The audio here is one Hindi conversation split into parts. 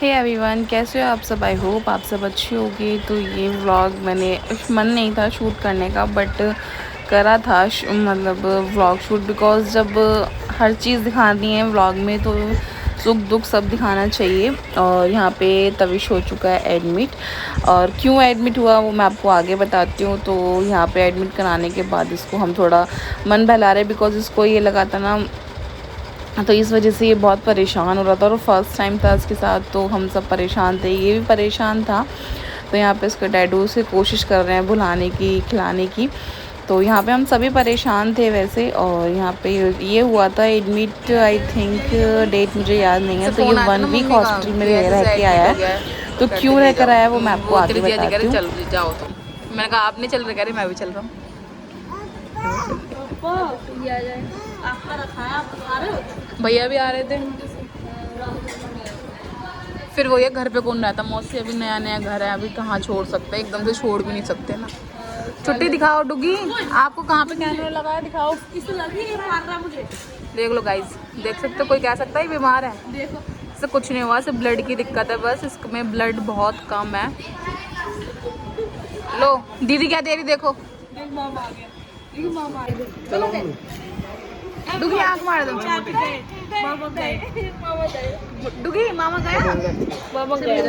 हे एवरीवन, कैसे हो आप सब। आई होप आप सब अच्छे होंगे। तो ये व्लॉग मैंने मन नहीं था शूट करने का, बट करा था मतलब व्लॉग शूट, बिकॉज़ जब हर चीज़ दिखानी है व्लॉग में तो सुख दुख सब दिखाना चाहिए। और यहाँ पे तविश हो चुका है एडमिट, और क्यों एडमिट हुआ वो मैं आपको आगे बताती हूँ। तो यहाँ पे एडमिट कराने के बाद इसको हम थोड़ा मन बहला रहे, बिकॉज़ इसको ये लगा था ना, तो इस वजह से ये बहुत परेशान हो रहा था। और फर्स्ट टाइम था इसके साथ, तो हम सब परेशान थे, ये भी परेशान था। तो यहाँ पे इसके डैडू से कोशिश कर रहे हैं बुलाने की, खिलाने की। तो यहाँ पे हम सभी परेशान थे वैसे। और यहाँ पे ये हुआ था एडमिट, आई थिंक डेट मुझे याद नहीं है। तो ये 1 वीक हॉस्पिटल में रह के आया है। तो क्यों रह कर आया वो मैं आपको आगे बताती हूँ। चल जाओ तुम। मैंने कहा आप नहीं चल रहे, कह रहे मैं भी चल रहा हूँ। भैया भी आ रहे थे। फिर वो ये घर पे कौन रहता, मौसी अभी नया नया घर है, अभी कहाँ छोड़ सकते हैं, एकदम से छोड़ भी नहीं सकते ना। छुट्टी दिखाओ डुगी, आपको कहाँ पे कैमरा लगाया दिखाओ। किसे लगी ये मार रहा मुझे। देख लो गाइस, देख सकते हो, कोई कह सकता है ये बीमार है। देखो इससे कुछ नहीं हुआ, सिर्फ ब्लड की दिक्कत है बस, इसमें ब्लड बहुत कम है। लो दीदी क्या दे रही देखो। डुगी आंख मार दो। डुगी मामा गया, मामा गया।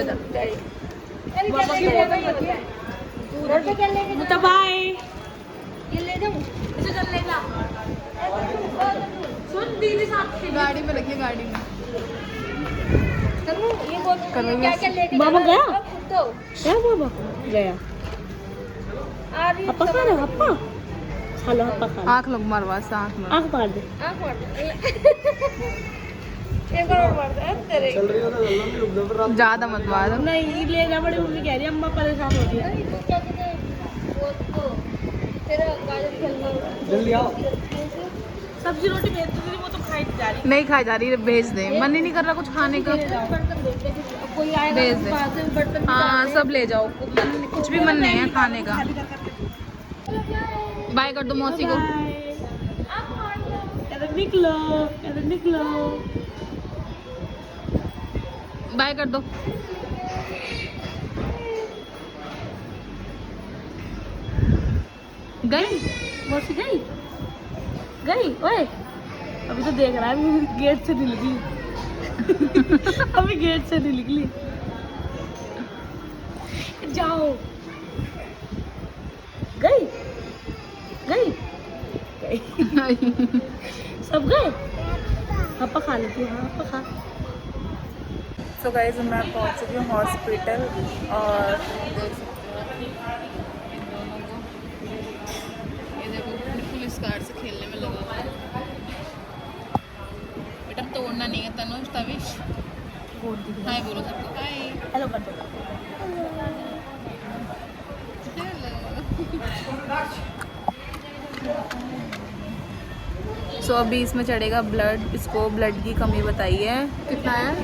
बाय, ये ले जाऊं, इसे चल लेगा। सुन दीदी साथ गाड़ी में रखिए, गाड़ी में चलो। ये बोल क्या क्या लेके मामा गया, तो क्या मामा गया। अपा खा रहा, अपा खा लो, अपा खा लो। आँख लोग मार, बस आँख मार, आँख मार दे, आँख मार दे। एक और मार दे तेरे। चल रही हो ना, ज्यादा मत मार। नहीं ले जा, बड़ी मम्मी कह रही है, अम्मा परेशान हो रही है। जल्दी आओ, सब्जी रोटी भेज दो, वो तो खाई जा रही, नहीं खाई जा रही, भेज दे। मन ही नहीं कर रहा कुछ खाने का, कोई आएगा भेज दे। हाँ सब ले जाओ, कुछ भी मन नहीं है खाने का। बाय कर दो मौसी को। निकलो, निकलो, बाय कर दो। गई मौसी, गई गई। ओए अभी तो देख रहा है, गेट से नहीं निकली। अभी गेट से नहीं निकली। जाओ, गई गई गई। सब गए, पापा खा लेती हूँ। हाँ पापा खा। सो गाइस मैं पहुँच चुकी हूँ हॉस्पिटल, और देख सकते हो ये देखो पुलिस कार से खेलने में लगा हुआ है। बेटा तोड़ना नहीं है तनुज, तविश हाय बोलो सबको, हाय हेलो कर दो। सो अभी इसमें चढ़ेगा ब्लड, इसको ब्लड की कमी बताई है। कितना है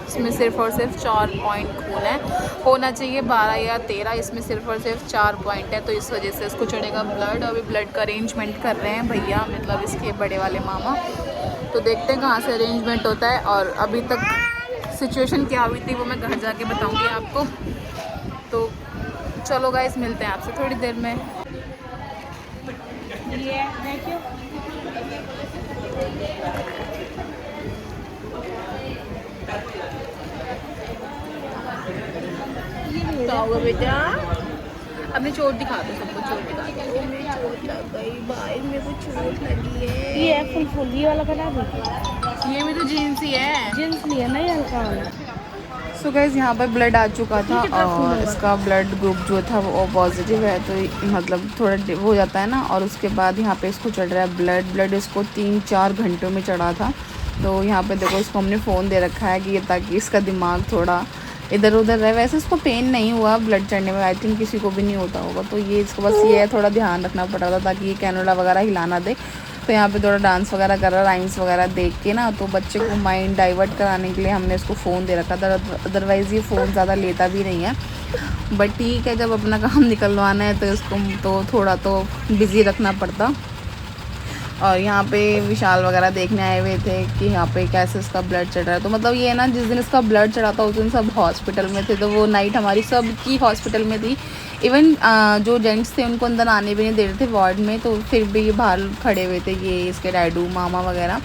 इसमें? सिर्फ और सिर्फ 4 पॉइंट खून है, होना चाहिए 12 या 13, इसमें सिर्फ और सिर्फ 4 पॉइंट है, तो इस वजह से इसको चढ़ेगा ब्लड। अभी ब्लड का अरेंजमेंट कर रहे हैं भैया, मतलब इसके बड़े वाले मामा। तो देखते हैं कहाँ से अरेंजमेंट होता है, और अभी तक सिचुएशन क्या हुई थी वो मैं घर जाके बताऊँगी आपको। तो चलो गाइस, मिलते हैं आपसे थोड़ी देर में। क्या होगा बेटा? अपनी चोट दिखा दो सबको, चोट दिखा दो। मेरी चोट लग गई भाई, मेरे को चोट लगी है। ये है फुल ये वाला बना दो। ये भी तो जीन्स ही है, जीन्स नहीं है ना ये हल्का वाला। सो गाइस यहाँ पर ब्लड आ चुका था, और इसका ब्लड ग्रुप जो था वो पॉजिटिव है, तो मतलब थोड़ा हो जाता है ना। और उसके बाद यहाँ पे इसको चढ़ रहा है ब्लड इसको 3-4 घंटों में चढ़ा था। तो यहाँ पे देखो, इसको हमने फ़ोन दे रखा है कि ये, ताकि इसका दिमाग थोड़ा इधर उधर रहे। वैसे इसको पेन नहीं हुआ ब्लड चढ़ने में, आई थिंक किसी को भी नहीं होता होगा। तो ये इसको बस ये है, थोड़ा ध्यान रखना पड़ रहा था ताकि ये कैनोला वगैरह हिलाना दे। तो यहाँ पे थोड़ा डांस वगैरह कर रहा, राइम्स वगैरह देख के ना, तो बच्चे को माइंड डाइवर्ट कराने के लिए हमने इसको फ़ोन दे रखा था। अदरवाइज़ ये फ़ोन ज़्यादा लेता भी नहीं है, बट ठीक है, जब अपना काम निकलवाना है तो इसको तो थोड़ा तो बिज़ी रखना पड़ता। और यहाँ पे विशाल वगैरह देखने आए हुए थे कि यहाँ पे कैसे इसका ब्लड चढ़ रहा है। तो मतलब ये ना, जिस दिन इसका ब्लड चढ़ा था उस दिन सब हॉस्पिटल में थे, तो वो नाइट हमारी सब की हॉस्पिटल में थी। इवन जो जेंट्स थे उनको अंदर आने भी नहीं दे रहे थे वार्ड में, तो फिर भी ये बाहर खड़े हुए थे, ये इसके डैडू मामा वगैरह,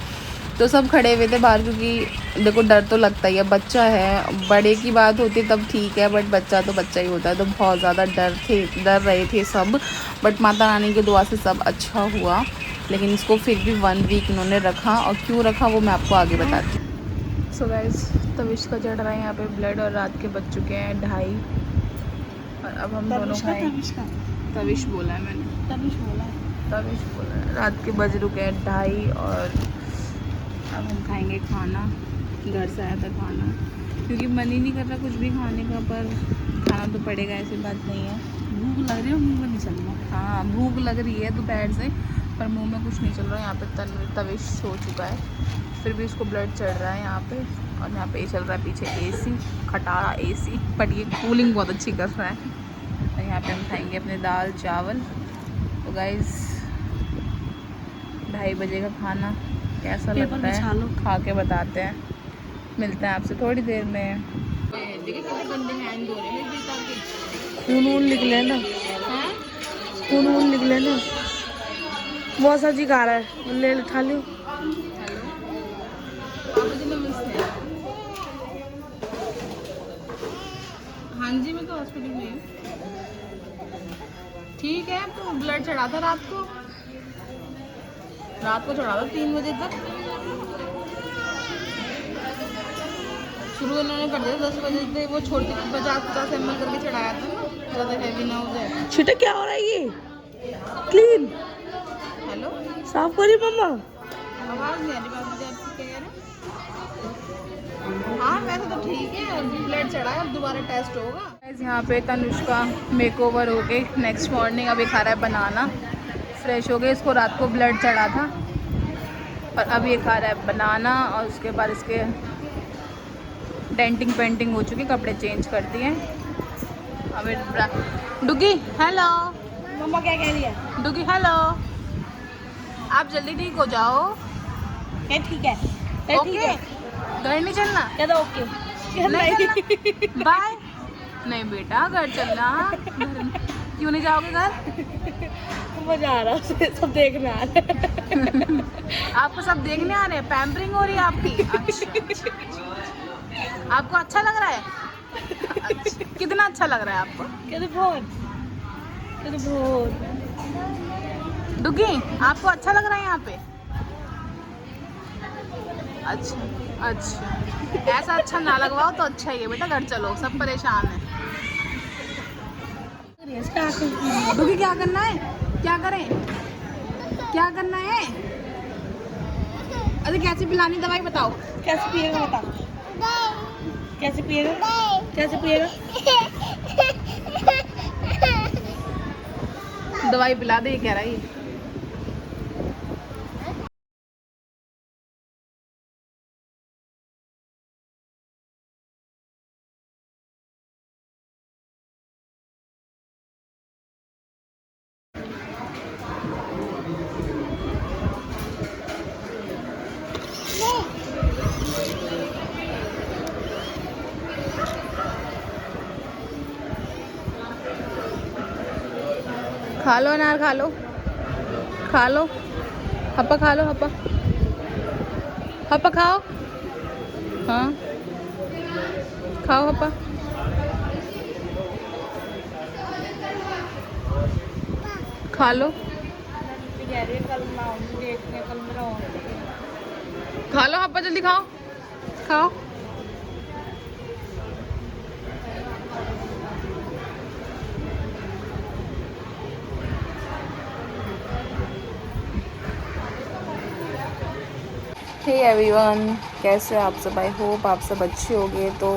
तो सब खड़े हुए थे बाहर। क्योंकि देखो डर तो लगता ही है, बच्चा है, बड़े की बात होती तब ठीक है, बट बच्चा तो बच्चा ही होता है। तो बहुत ज़्यादा डर रहे थे सब, बट माता रानी की दुआ से सब अच्छा हुआ। लेकिन इसको फिर भी 1 वीक इन्होंने रखा, और क्यों रखा वो मैं आपको आगे बताती हूँ। सो गाइस, तविश का चढ़ रहा है यहाँ पे ब्लड, और रात के बज चुके हैं 2:30, और अब हम दोनों खाएं। तविश बोला है मैंने, तविश बोला है। रात के बज रुके हैं 2:30, और अब हम खाएंगे खाना। घर से आया था खाना, क्योंकि मन ही नहीं कर रहा कुछ भी खाने का, पर खाना तो पड़ेगा, ऐसी बात नहीं है। भूख लग रही है, मुँह में नहीं चल रहा। हाँ, भूख लग रही है दोपहर से, पर मुंह में कुछ नहीं चल रहा है। यहाँ पे तविश सो चुका है, फिर भी इसको ब्लड चढ़ रहा है यहाँ पे। और यहाँ पे चल रहा है पीछे AC, खटारा AC, बट ये कूलिंग बहुत अच्छी कर रहा है। और यहाँ पे हम खाएंगे अपने दाल चावल। तो गाइस 2:30 बजे का खाना कैसा लगता है खा के बताते हैं। मिलते हैं आपसे थोड़ी देर में। खून निकले ना, खून निकले ना, बहुत सा जी खा रहा है, ले खा लो। हाँ जी, मैं तो हॉस्पिटल में हूँ। ठीक है, तो ब्लड चढ़ा था रात को चढ़ा था 3 बजे तक। शुरू इन्होंने कर दिया 10 बजे से, वो छोटी 50-50 ml करके चढ़ाया था ना, ज़्यादा हैवी ना हो जाए। छिटा क्या हो रहा है ये? क्लीन हेलो, साफ करी मम्मा। आवाज़ नहीं आ रही बाबू जी, आप क्या कह रहे हैं? हाँ वैसे तो ठीक है, ब्लड चढ़ा है, अब दोबारा टेस्ट होगा। यहाँ पे तनुष्का मेकओवर हो गई नेक्स्ट मॉर्निंग। अभी खा रहा है बनाना, फ्रेश हो गए, इसको रात को ब्लड चढ़ा था, और अब ये खा रहा है बनाना। और उसके बाद इसके डेंटिंग पेंटिंग हो चुकी, कपड़े चेंज कर दिए। अब डुगी हेलो, मम्मा क्या कह रही है? डुगी हेलो, आप जल्दी ठीक हो जाओ। क्या ठीक है? ओके, घर नहीं चलना? क्या तो ओके, बाय। नहीं बेटा, घर चलना। क्यों नहीं जाओगे घर? मजा आ रहा है, सब देखने आ रहे हैं। आपको सब देखने आ रहे हैं, पैम्परिंग हो रही है आपकी। अच्छा। आपको अच्छा लग रहा है? अच्छा। कितना अच्छा लग रहा है आपको? कहते बहुत डुगी, आपको अच्छा लग रहा है यहाँ पे? अच्छा, ऐसा अच्छा ना लगवाओ तो अच्छा ही है बेटा, घर चलो, सब परेशान है। डुगी क्या करना है? क्या करें? क्या करना है? अरे कैसे पिलानी दवाई बताओ। कैसे पिएगा बता? कैसे पिएगा? दवाई पिला दे, कह रहा है। खा लो अनार, खा लो हप्पा, खा लो हप्पा खाओ। हाँ खाओ हप्पा। खा लो, खा लो हप्पा, जल्दी खाओ। हे एवरीवन, कैसे आप सब? आई होप आप सब अच्छे होंगे। तो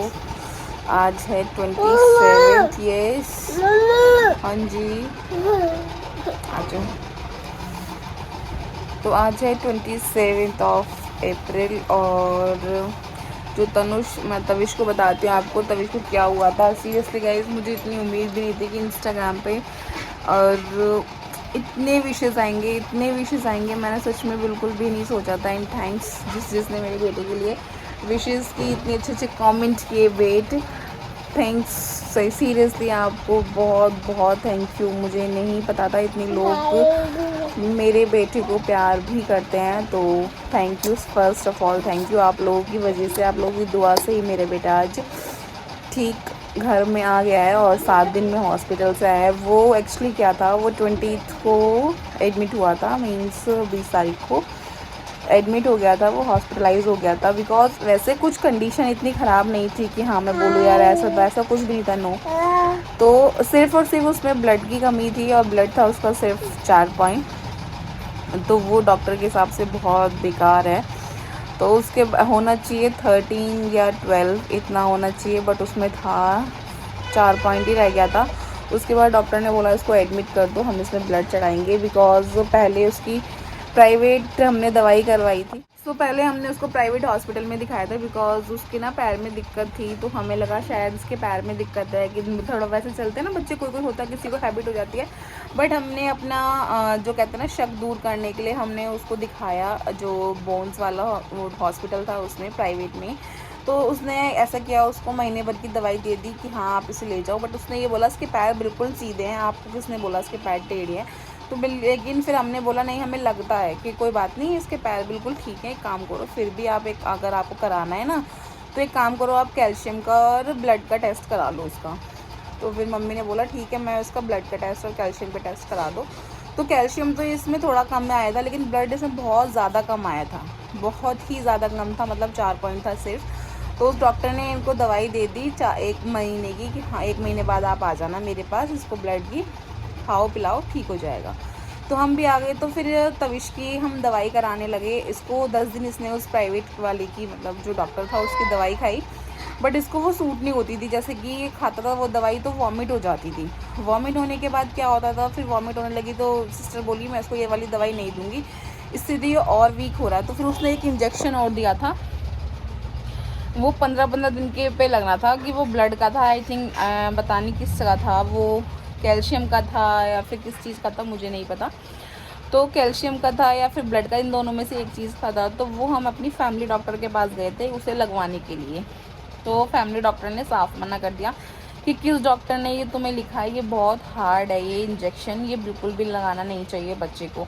आज है 27th, यस हाँ जी, आ जाओ। तो आज है 27th ऑफ अप्रैल, और जो मैं तविश को बताती हूँ आपको, तविश को क्या हुआ था। सीरियसली गाइज, मुझे इतनी उम्मीद भी नहीं थी कि इंस्टाग्राम पे और इतने विशेस आएंगे, मैंने सच में बिल्कुल भी नहीं सोचा था। एंड थैंक्स जिसने मेरे बेटे के लिए विशेस की, इतने अच्छे अच्छे कमेंट किए। वेट थैंक्स, सही सीरियसली आपको बहुत बहुत थैंक यू। मुझे नहीं पता था इतने लोग मेरे बेटे को प्यार भी करते हैं, तो thank you first of all, thank you. आप लोगों की वजह से, आप लोगों की दुआ से ही मेरे बेटा आज ठीक घर में आ गया है और 7 दिन में हॉस्पिटल से आया है। वो एक्चुअली क्या था, वो 20 को एडमिट हुआ था, मीन्स 20 तारीख को एडमिट हो गया था, वो हॉस्पिटलाइज हो गया था। बिकॉज वैसे कुछ कंडीशन इतनी ख़राब नहीं थी कि हाँ मैं बोलूँ यार ऐसा कुछ भी नहीं था, नो। तो सिर्फ और सिर्फ उसमें ब्लड की कमी थी और ब्लड था उसका सिर्फ 4 पॉइंट, तो वो डॉक्टर के हिसाब से बहुत बेकार है। तो उसके होना चाहिए 13 या 12 इतना होना चाहिए, बट उसमें था 4 पॉइंट ही रह गया था। उसके बाद डॉक्टर ने बोला इसको एडमिट कर दो, हम इसमें ब्लड चढ़ाएंगे। बिकॉज पहले उसकी प्राइवेट हमने दवाई करवाई थी, तो पहले हमने उसको प्राइवेट हॉस्पिटल में दिखाया था। बिकॉज उसके ना पैर में दिक्कत थी, तो हमें लगा शायद इसके पैर में दिक्कत है, कि थोड़ा वैसे चलते हैं ना बच्चे, कोई होता है, किसी को हैबिट हो जाती है। बट हमने अपना जो कहते हैं ना शक दूर करने के लिए हमने उसको दिखाया जो बोन्स वाला वो हॉस्पिटल था उसमें प्राइवेट में। तो उसने ऐसा किया, उसको महीने भर की दवाई दे दी कि हाँ आप इसे ले जाओ। बट उसने ये बोला इसके पैर बिल्कुल सीधे हैं, आपको किसने बोला इसके पैर टेढ़े हैं। तो लेकिन फिर हमने बोला नहीं, हमें लगता है कि कोई बात नहीं, इसके पैर बिल्कुल ठीक है, एक काम करो फिर भी आप एक, अगर आपको कराना है ना तो एक काम करो, आप कैल्शियम का और ब्लड का टेस्ट करा लो उसका। तो फिर मम्मी ने बोला ठीक है, मैं उसका ब्लड का टेस्ट और कैल्शियम का टेस्ट करा दो। तो कैल्शियम तो इसमें थोड़ा कम में आया था, लेकिन ब्लड इसमें बहुत ज़्यादा कम आया था, बहुत ही ज़्यादा कम था, मतलब 4 पॉइंट था सिर्फ। तो उस डॉक्टर ने इनको दवाई दे दी 1 महीने की, कि हाँ 1 महीने बाद आप आ जाना मेरे पास, इसको ब्लड की खाओ पिलाओ ठीक हो जाएगा। तो हम भी आ गए। तो फिर तविश की हम दवाई कराने लगे इसको। 10 दिन इसने उस प्राइवेट वाले की, मतलब जो डॉक्टर था उसकी दवाई खाई, बट इसको वो सूट नहीं होती थी। जैसे कि खाता था वो दवाई तो वॉमिट हो जाती थी। वॉमिट होने के बाद क्या होता था, फिर वॉमिट होने लगी तो सिस्टर बोली मैं इसको ये वाली दवाई नहीं दूँगी, इससे ये और वीक हो रहा है। तो फिर उसने एक इंजेक्शन और दिया था, वो 15-15 दिन के पे लगना था, कि वो ब्लड का था आई थिंक, पता नहीं किस का था वो, कैल्शियम का था या फिर किस चीज़ का था मुझे नहीं पता। तो कैल्शियम का था या फिर ब्लड का, इन दोनों में से एक चीज़ का था। तो वो हम अपनी फैमिली डॉक्टर के पास गए थे उसे लगवाने के लिए। तो फैमिली डॉक्टर ने साफ मना कर दिया कि किस डॉक्टर ने ये तुम्हें लिखा है, ये बहुत हार्ड है ये इंजेक्शन, ये बिल्कुल भी लगाना नहीं चाहिए बच्चे को।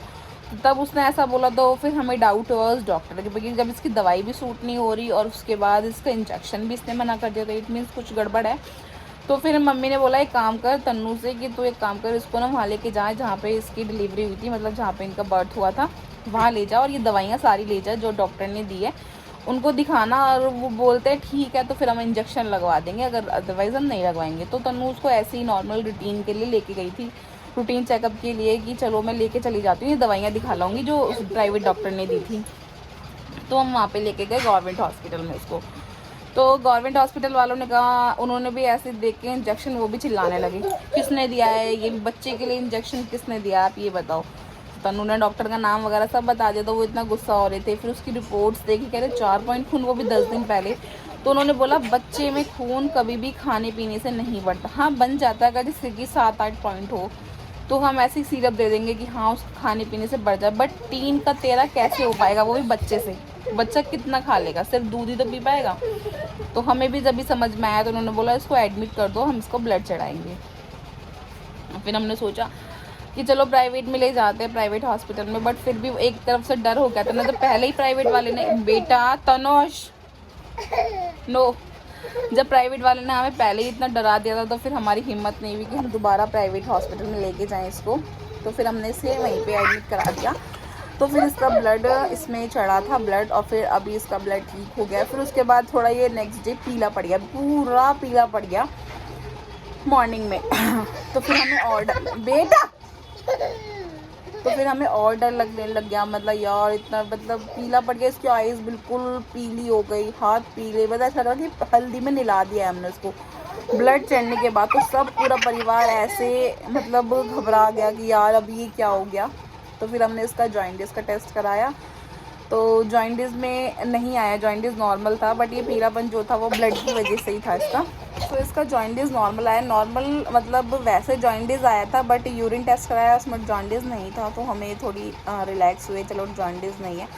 तब उसने ऐसा बोला, तो फिर हमें डाउट हुआ उस डॉक्टर के, क्योंकि जब इसकी दवाई भी सूट नहीं हो रही और उसके बाद इसका इंजेक्शन भी इसने मना कर दिया, तो इट मीन्स कुछ गड़बड़ है। तो फिर मम्मी ने बोला एक काम कर तन्नू से, कि तू एक काम कर, इसको ना वहाँ लेके जाए जहाँ पे इसकी डिलीवरी हुई थी, मतलब जहाँ पे इनका बर्थ हुआ था, वहाँ ले जा और ये दवाइयाँ सारी ले जा जो डॉक्टर ने दी है, उनको दिखाना। और वो बोलते हैं ठीक है तो फिर हम इंजेक्शन लगवा देंगे, अगर अदरवाइज़ हम नहीं लगवाएंगे। तो तन्नू उसको ऐसे ही नॉर्मल रूटीन के लिए लेके गई थी, रूटीन चेकअप के लिए, कि चलो मैं लेके चली जाती हूँ, ये दवाइयाँ दिखा लाऊंगी जो उस प्राइवेट डॉक्टर ने दी थी। तो हम वहाँ पे लेके गए गवर्नमेंट हॉस्पिटल में उसको। तो गवर्नमेंट हॉस्पिटल वालों ने कहा, उन्होंने भी ऐसे देख के इंजेक्शन वो भी चिल्लाने लगे, किसने दिया है ये बच्चे के लिए इंजेक्शन, किसने दिया आप ये बताओ। तनु ने डॉक्टर का नाम वगैरह सब बता दिया, तो वो इतना गुस्सा हो रहे थे। फिर उसकी रिपोर्ट्स देखी, कह रहे 4 पॉइंट खून, वो भी 10 दिन पहले। तो उन्होंने बोला बच्चे में खून कभी भी खाने पीने से नहीं बढ़ता, हाँ बन जाता है अगर जैसे कि 7-8 पॉइंट हो तो हम ऐसी सिरप दे देंगे कि हाँ उसको खाने पीने से बढ़ जाए, बट 3 का 13 कैसे हो पाएगा, वो भी बच्चे से। बच्चा कितना खा लेगा, सिर्फ दूध ही तो पी पाएगा। तो हमें भी जब भी समझ में आया तो उन्होंने बोला इसको एडमिट कर दो, हम इसको ब्लड चढ़ाएंगे। फिर हमने सोचा कि चलो प्राइवेट में ले जाते हैं, प्राइवेट हॉस्पिटल में। बट फिर भी एक तरफ से डर हो गया था ना, तो पहले ही प्राइवेट वाले ने, बेटा तनोश नो, जब प्राइवेट वाले ने हमें पहले ही इतना डरा दिया था, तो फिर हमारी हिम्मत नहीं हुई कि हम दोबारा प्राइवेट हॉस्पिटल में लेके जाएं इसको। तो फिर हमने इसे वहीं पे एडमिट करा दिया। तो फिर इसका ब्लड इसमें चढ़ा था ब्लड, और फिर अभी इसका ब्लड ठीक हो गया। फिर उसके बाद थोड़ा ये नेक्स्ट डे पीला पड़ गया, पूरा पीला पड़ गया मॉर्निंग में। तो फिर हमें ऑर्डर, बेटा तो फिर हमें और डर लगने लग गया, मतलब यार इतना, मतलब पीला पड़ गया, इसकी आइज़ बिल्कुल पीली हो गई, हाथ पीले, बस ऐसा लगा कि हल्दी में नहला दिया है हमने उसको। ब्लड चढ़ने के बाद तो सब पूरा परिवार ऐसे मतलब घबरा गया कि यार अब ये क्या हो गया। तो फिर हमने इसका जॉइंटिस का टेस्ट कराया, तो जॉइंटिस में नहीं आया, जॉइंटिस नॉर्मल था, बट ये पीलापन जो था वो ब्लड की वजह से ही था इसका। तो इसका जॉइंटिस नॉर्मल आया, नॉर्मल मतलब वैसे जॉइंटिस आया था, बट यूरिन टेस्ट कराया उसमें जॉइंटिस नहीं था, तो हमें थोड़ी रिलैक्स हुए, चलो जॉइंटिस नहीं है,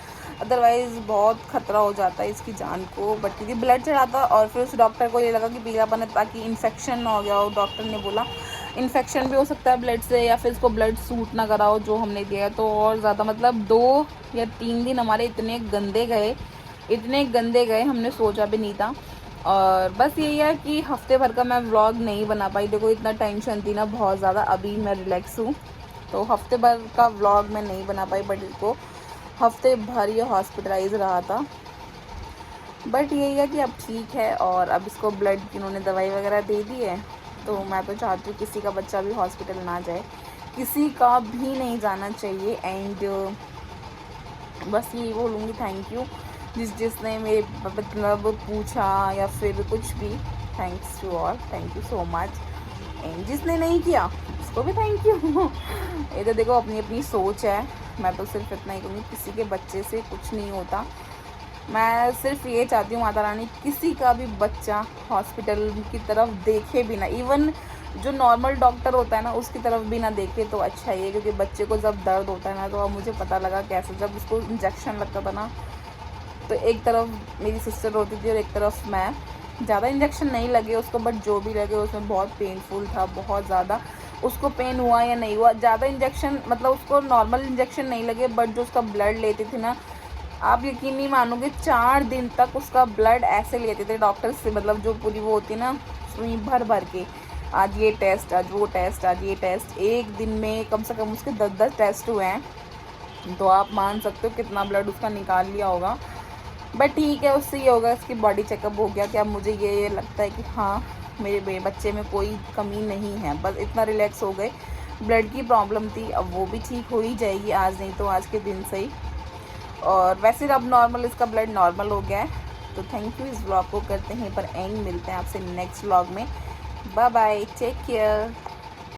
अदरवाइज़ बहुत ख़तरा हो जाता है इसकी जान को। बट क्योंकि ब्लड चढ़ा था और फिर उस डॉक्टर को ये लगा कि पीलापन है ताकि इन्फेक्शन ना हो गया हो, डॉक्टर ने बोला इन्फेक्शन भी हो सकता है ब्लड से, या फिर इसको ब्लड सूट ना कराओ जो हमने दिया है। तो और ज़्यादा मतलब 2 या 3 दिन हमारे इतने गंदे गए, हमने सोचा भी नहीं था। और बस यही है कि हफ्ते भर का मैं व्लॉग नहीं बना पाई, देखो इतना टेंशन थी ना बहुत ज़्यादा, अभी मैं रिलैक्स हूँ, तो हफ्ते भर का व्लॉग मैं नहीं बना पाई, बट इसको हफ्ते भर ये हॉस्पिटलाइज रहा था। बट यही है कि अब ठीक है, और अब इसको ब्लड की उन्होंने दवाई वगैरह दे दी है। तो मैं तो चाहती हूँ किसी का बच्चा भी हॉस्पिटल ना जाए, किसी का भी नहीं जाना चाहिए। एंड बस यही बोलूँगी, थैंक यू जिसने मेरे मतलब पूछा या फिर कुछ भी, thanks to all, thank you so much. And जिसने नहीं किया उसको भी थैंक यू। ये तो देखो अपनी अपनी सोच है, मैं तो सिर्फ इतना ही कहूँगी, किसी के बच्चे से कुछ नहीं होता। मैं सिर्फ ये चाहती हूँ माता रानी किसी का भी बच्चा हॉस्पिटल की तरफ देखे भी ना, इवन जो नॉर्मल डॉक्टर होता है ना उसकी तरफ भी ना देखे तो अच्छा ही है। क्योंकि बच्चे को जब दर्द होता है ना, तो अब मुझे पता लगा कैसे, जब उसको इंजेक्शन लगता था ना, तो एक तरफ मेरी सिस्टर होती थी और एक तरफ मैं। ज़्यादा इंजेक्शन नहीं लगे उसको, बट जो भी लगे उसमें बहुत पेनफुल था, बहुत ज़्यादा। उसको पेन हुआ या नहीं हुआ, ज़्यादा इंजेक्शन मतलब उसको नॉर्मल इंजेक्शन नहीं लगे, बट जो उसका ब्लड लेते थे ना, आप यकीन नहीं मानोगे 4 दिन तक उसका ब्लड ऐसे लेते थे डॉक्टर से, मतलब जो पूरी वो होती है ना सुई भर भर के, आज ये टेस्ट, आज वो टेस्ट, आज ये टेस्ट, एक दिन में कम से कम उसके 10-10 टेस्ट हुए हैं। तो आप मान सकते हो कितना ब्लड उसका निकाल लिया होगा। बट ठीक है, उससे ये होगा, इसकी बॉडी चेकअप हो गया कि अब मुझे ये लगता है कि हाँ मेरे बच्चे में कोई कमी नहीं है, बस इतना रिलैक्स हो गए। ब्लड की प्रॉब्लम थी, अब वो भी ठीक हो ही जाएगी, आज नहीं तो आज के दिन से ही। और वैसे अब नॉर्मल, इसका ब्लड नॉर्मल हो गया है। तो थैंक यू, इस व्लॉग को करते हैं पर एंड, मिलते हैं आपसे नेक्स्ट व्लॉग में। Bye bye, take care.